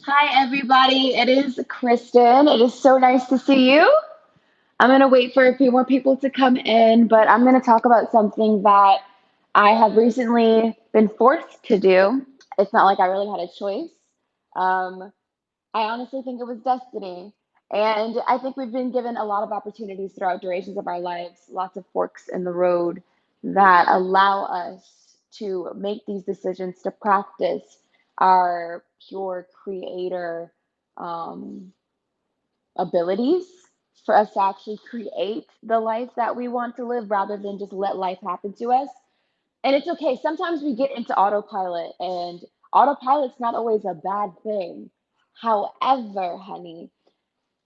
Hi, everybody. It is Kristen. It is so nice to see you. I'm going to wait for a few more people to come in, but I'm going to talk about something that I have recently been forced to do. It's not like I really had a choice. Um, I honestly think it was destiny. And I think we've been given a lot of opportunities throughout durations of our lives, lots of forks in the road that allow us to make these decisions to practice our pure creator um, abilities for us to actually create the life that we want to live rather than just let life happen to us. And it's okay. Sometimes we get into autopilot, and autopilot's not always a bad thing. However, honey,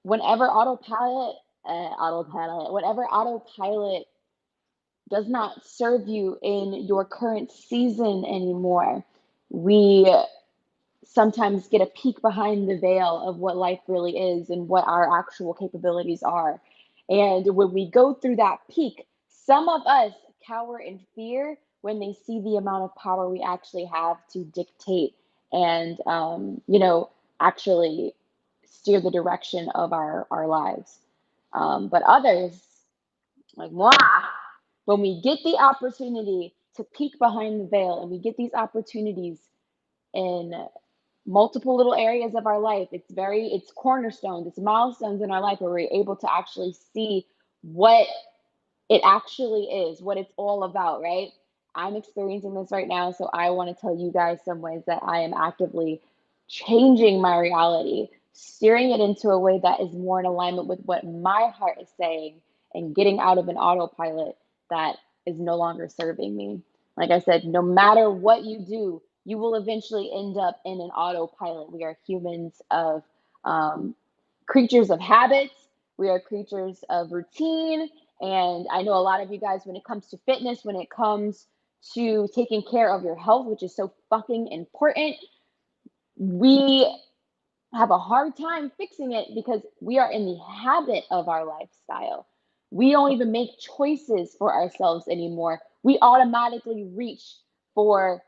whenever whenever autopilot does not serve you in your current season anymore, we sometimes get a peek behind the veil of what life really is and what our actual capabilities are. And when we go through that peak, some of us cower in fear when they see the amount of power we actually have to dictate and, actually steer the direction of our lives. But others, like moi, when we get the opportunity to peek behind the veil and we get these opportunities in multiple little areas of our life. It's cornerstones, it's milestones in our life where we're able to actually see what it actually is, what it's all about, right? I'm experiencing this right now, so I want to tell you guys some ways that I am actively changing my reality, steering it into a way that is more in alignment with what my heart is saying, and getting out of an autopilot that is no longer serving me. Like I said, no matter what you do, you will eventually end up in an autopilot. We are humans of um, creatures of habits. We are creatures of routine. And I know a lot of you guys, when it comes to fitness, when it comes to taking care of your health, which is so fucking important, we have a hard time fixing it because we are in the habit of our lifestyle. We don't even make choices for ourselves anymore. We automatically reach for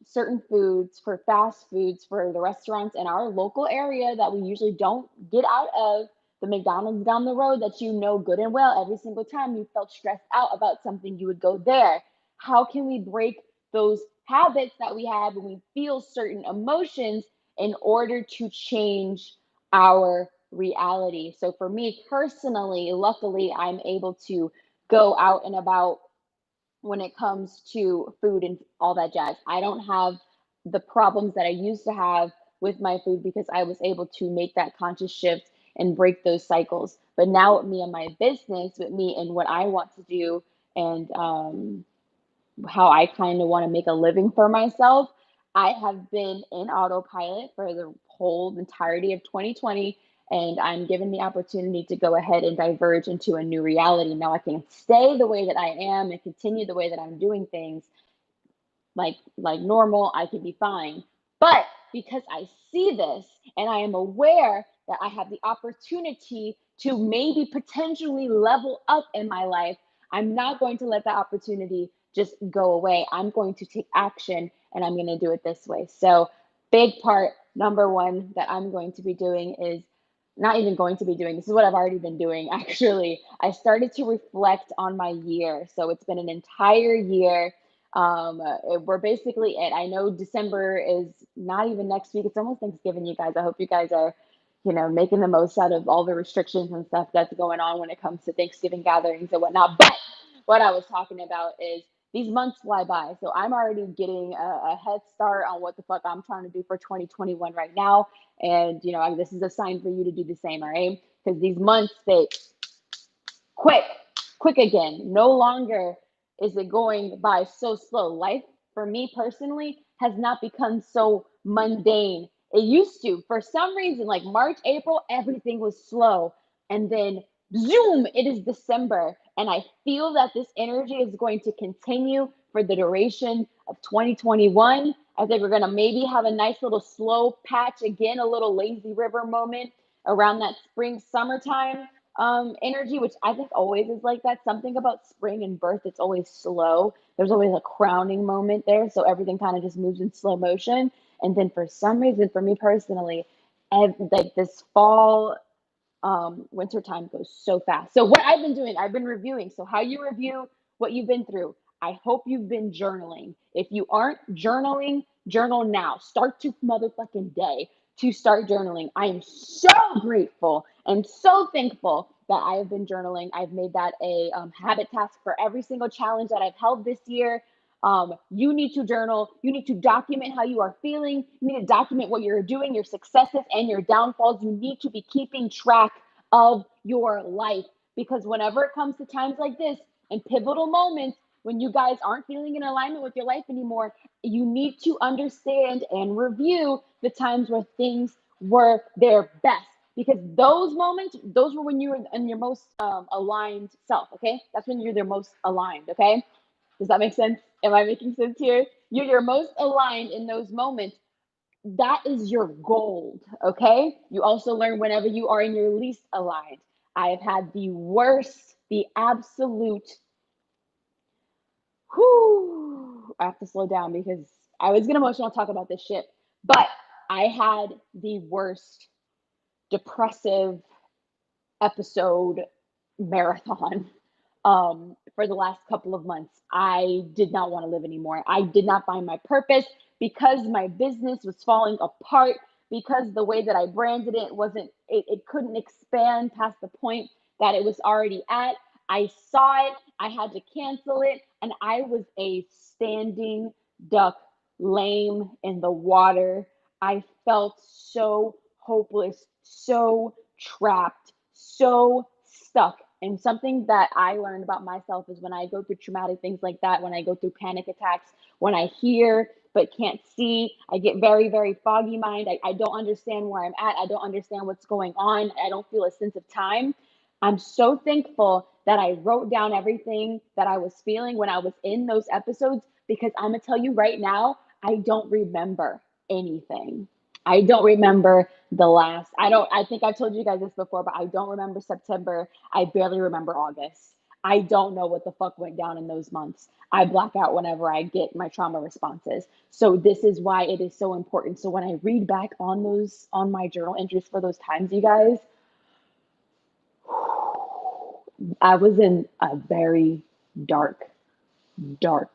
certain foods, for fast foods, for the restaurants in our local area that we usually don't get out of. The McDonald's down the road that you know good and well, every single time you felt stressed out about something, you would go there. How can we break those habits that we have when we feel certain emotions in order to change our reality? So for me personally, luckily, I'm able to go out and about when it comes to food and all that jazz. I don't have the problems that I used to have with my food because I was able to make that conscious shift and break those cycles. But now with me and my business, with me and what I want to do, and how I kind of want to make a living for myself, I have been in autopilot for the whole entirety of 2020, and I'm given the opportunity to go ahead and diverge into a new reality. Now I can stay the way that I am and continue the way that I'm doing things like normal, I can be fine. But because I see this and I am aware that I have the opportunity to maybe potentially level up in my life, I'm not going to let that opportunity just go away. I'm going to take action and I'm going to do it this way. So, big part number one that I'm going to be doing is not even going to be doing, this is what I've already been doing actually. I started to reflect on my year. So, it's been an entire year. We're basically it. I know December is not even next week. It's almost Thanksgiving, you guys. I hope you guys are, making the most out of all the restrictions and stuff that's going on when it comes to Thanksgiving gatherings and whatnot. But what I was talking about is these months fly by. So I'm already getting a head start on what the fuck I'm trying to do for 2021 right now. And, this is a sign for you to do the same, all right? Because these months, they quick, quick again. No longer is it going by so slow. Life, for me personally, has not become so mundane. It used to. For some reason, like March, April, everything was slow. And then, zoom, it is December. And I feel that this energy is going to continue for the duration of 2021. I think we're going to maybe have a nice little slow patch again, a little lazy river moment around that spring, summertime energy, which I think always is like that. Something about spring and birth, it's always slow. There's always a crowning moment there. So everything kind of just moves in slow motion. And then for some reason, for me personally, like this fall, winter time goes so fast. So what I've been doing, I've been reviewing. So how you review what you've been through. I hope you've been journaling. If you aren't journaling, journal now. Start to motherfucking day to start journaling. I am so grateful and so thankful that I have been journaling. I've made that a habit task for every single challenge that I've held this year. You need to journal. You need to document how you are feeling. You need to document what you're doing, your successes and your downfalls. You need to be keeping track of your life, because whenever it comes to times like this and pivotal moments, when you guys aren't feeling in alignment with your life anymore, you need to understand and review the times where things were their best. Because those moments, those were when you were in your most aligned self, okay? That's when you're their most aligned, okay? Does that make sense? Am I making sense here? You're your most aligned in those moments. That is your gold, okay? You also learn whenever you are in your least aligned. I have had the worst, the absolute, I have to slow down because I was gonna emotional talk about this shit, but I had the worst depressive episode marathon for the last couple of months. I did not want to live anymore. I did not find my purpose because my business was falling apart, because the way that I branded it wasn't, it couldn't expand past the point that it was already at. I saw it, I had to cancel it, and I was a standing duck, lame in the water. I felt so hopeless, so trapped, so stuck. And something that I learned about myself is when I go through traumatic things like that, when I go through panic attacks, when I hear but can't see, I get very, very foggy mind. I don't understand where I'm at. I don't understand what's going on. I don't feel a sense of time. I'm so thankful that I wrote down everything that I was feeling when I was in those episodes, because I'm going to tell you right now, I don't remember anything. I don't remember I think I've told you guys this before, but I don't remember September. I barely remember August. I don't know what the fuck went down in those months. I black out whenever I get my trauma responses. So this is why it is so important. So when I read back on on my journal entries for those times, you guys, I was in a very dark, dark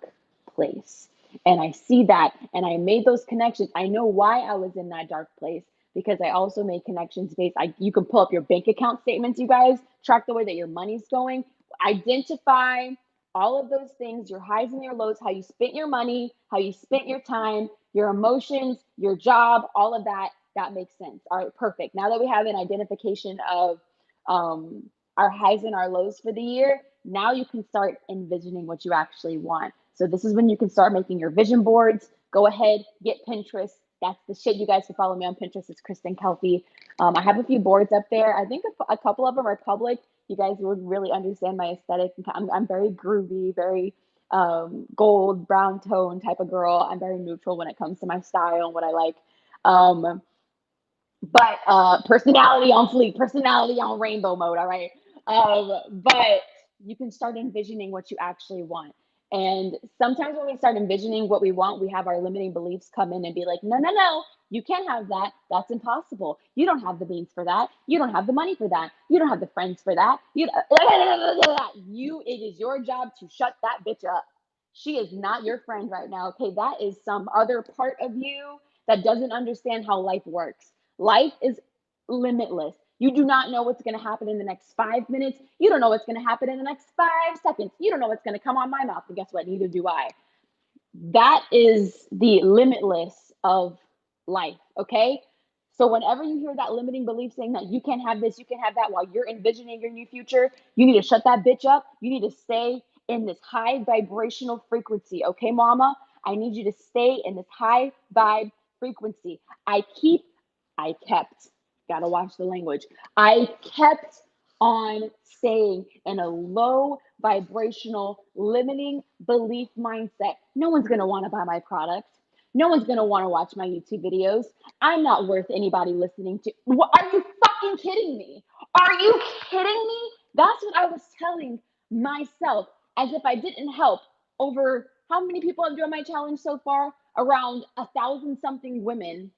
place. And I see that, and I made those connections. I know why I was in that dark place, because I also made connections based. You can pull up your bank account statements, you guys, track the way that your money's going, identify all of those things, your highs and your lows, how you spent your money, how you spent your time, your emotions, your job, all of that. That makes sense. All right, perfect. Now that we have an identification of our highs and our lows for the year, now you can start envisioning what you actually want. So this is when you can start making your vision boards. Go ahead, get Pinterest. That's the shit. You guys can follow me on Pinterest. It's Kristen Calfee. I have a few boards up there. I think a couple of them are public. You guys would really understand my aesthetic. I'm very groovy, very gold, brown tone type of girl. I'm very neutral when it comes to my style and what I like. But personality on fleek, personality on rainbow mode. All right. But you can start envisioning what you actually want. And sometimes when we start envisioning what we want, we have our limiting beliefs come in and be like, no, no, no, you can't have that. That's impossible. You don't have the means for that. You don't have the money for that. You don't have the friends for that. It is your job to shut that bitch up. She is not your friend right now. Okay. That is some other part of you that doesn't understand how life works. Life is limitless. You do not know what's going to happen in the next 5 minutes. You don't know what's going to happen in the next 5 seconds. You don't know what's going to come on my mouth. And guess what? Neither do I. That is the limitless of life. Okay. So whenever you hear that limiting belief saying that you can't have this, you can't have that while you're envisioning your new future, you need to shut that bitch up. You need to stay in this high vibrational frequency. Okay, mama? I need you to stay in this high vibe frequency. I kept, gotta watch the language. I kept on staying in a low vibrational limiting belief mindset. No one's gonna wanna buy my product. No one's gonna wanna watch my YouTube videos. I'm not worth anybody listening to. Are you fucking kidding me? Are you kidding me? That's what I was telling myself, as if I didn't help over how many people have joined my challenge so far? around 1,000 something women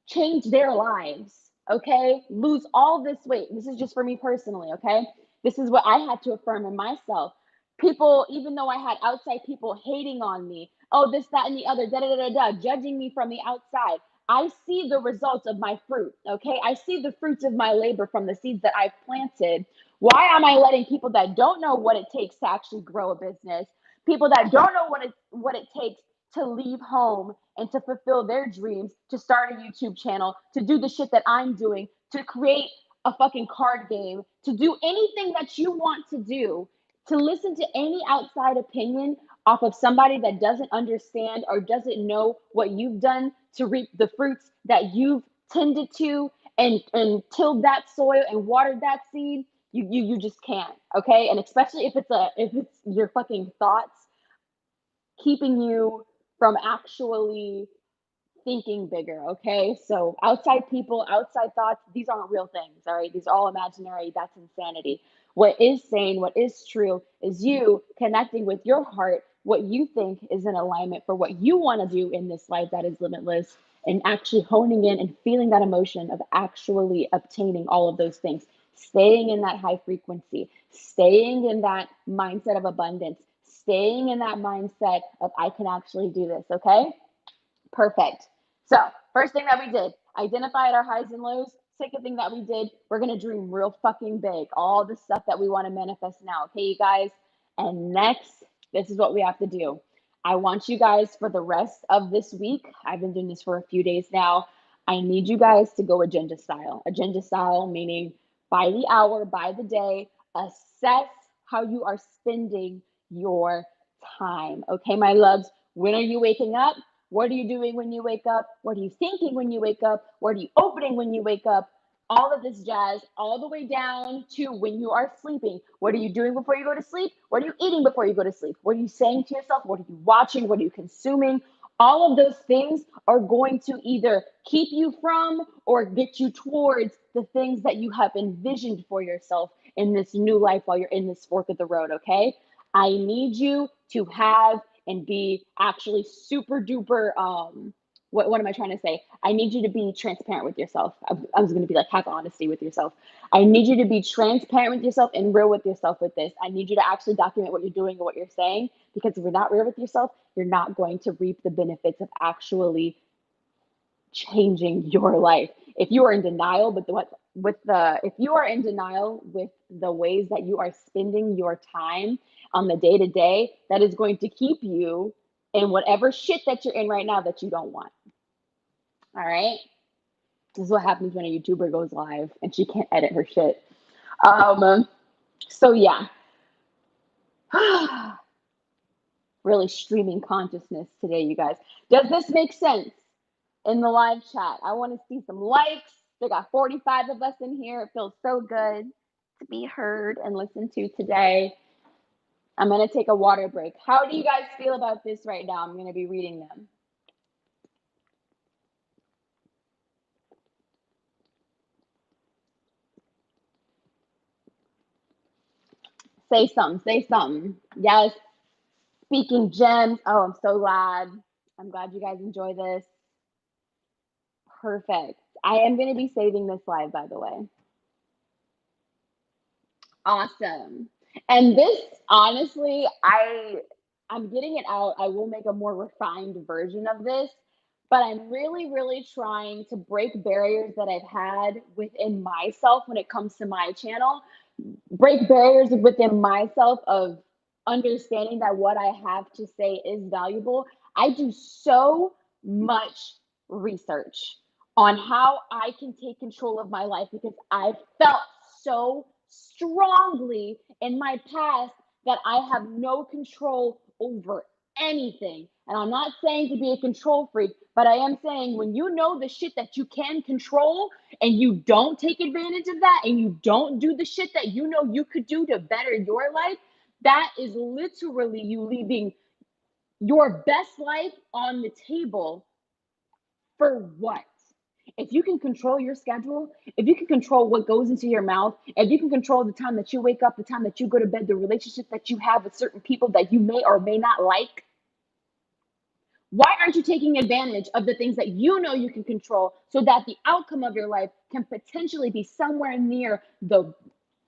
change their lives, okay? Lose all this weight. This is just for me personally, okay? This is what I had to affirm in myself. People, even though I had outside people hating on me, oh, this, that, and the other, da da da da, judging me from the outside. I see the results of my fruit, okay? I see the fruits of my labor from the seeds that I've planted. Why am I letting people that don't know what it takes to actually grow a business, people that don't know what it takes to leave home and to fulfill their dreams, to start a YouTube channel, to do the shit that I'm doing, to create a fucking card game, to do anything that you want to do, to listen to any outside opinion off of somebody that doesn't understand or doesn't know what you've done to reap the fruits that you've tended to and tilled that soil and watered that seed. You just can't, okay? And especially if it's your fucking thoughts keeping you from actually thinking bigger, okay? So outside people, outside thoughts, these aren't real things, all right? These are all imaginary. That's insanity. What is sane, what is true is you connecting with your heart, what you think is in alignment for what you want to do in this life that is limitless, and actually honing in and feeling that emotion of actually obtaining all of those things, staying in that high frequency, staying in that mindset of abundance, staying in that mindset of I can actually do this, okay? Perfect. So, first thing that we did, identified our highs and lows. Second thing that we did, we're going to dream real fucking big. All the stuff that we want to manifest now. Okay, you guys? And next, this is what we have to do. I want you guys for the rest of this week, I've been doing this for a few days now. I need you guys to go agenda style. Agenda style meaning by the hour, by the day, assess how you are spending your time. Okay, my loves? When are you waking up? What are you doing when you wake up? What are you thinking when you wake up? What are you opening when you wake up? All of this jazz, all the way down to when you are sleeping. What are you doing before you go to sleep? What are you eating before you go to sleep? What are you saying to yourself? What are you watching? What are you consuming? All of those things are going to either keep you from or get you towards the things that you have envisioned for yourself in this new life while you're in this fork of the road, okay? I need you to have and be actually super duper what am I trying to say? I need you to be transparent with yourself. I was going to be like have honesty with yourself. I need you to be transparent with yourself and real with yourself with this. I need you to actually document what you're doing and what you're saying, because if you're not real with yourself, you're not going to reap the benefits of actually changing your life. If you are in denial, if you are in denial with the ways that you are spending your time on the day to day, that is going to keep you in whatever shit that you're in right now that you don't want. All right. This is what happens when a YouTuber goes live and she can't edit her shit. So yeah. Really streaming consciousness today, you guys. Does this make sense? In the live chat, I want to see some likes. They got 45 of us in here. It feels so good to be heard and listened to today. I'm going to take a water break. How do you guys feel about this right now? I'm going to be reading them. Say something. Say something. Yes. Speaking gems. Oh, I'm so glad. I'm glad you guys enjoy this. Perfect. I am going to be saving this live, by the way. Awesome. And this, honestly, I'm getting it out. I will make a more refined version of this, but I'm really, really trying to break barriers that I've had within myself when it comes to my channel. Break barriers within myself of understanding that what I have to say is valuable. I do so much research on how I can take control of my life because I felt so strongly in my past that I have no control over anything. And I'm not saying to be a control freak, but I am saying when you know the shit that you can control and you don't take advantage of that and you don't do the shit that you know you could do to better your life, that is literally you leaving your best life on the table for what? If you can control your schedule, if you can control what goes into your mouth, if you can control the time that you wake up, the time that you go to bed, the relationship that you have with certain people that you may or may not like, Why aren't you taking advantage of the things that you know you can control so that the outcome of your life can potentially be somewhere near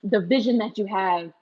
the vision that you have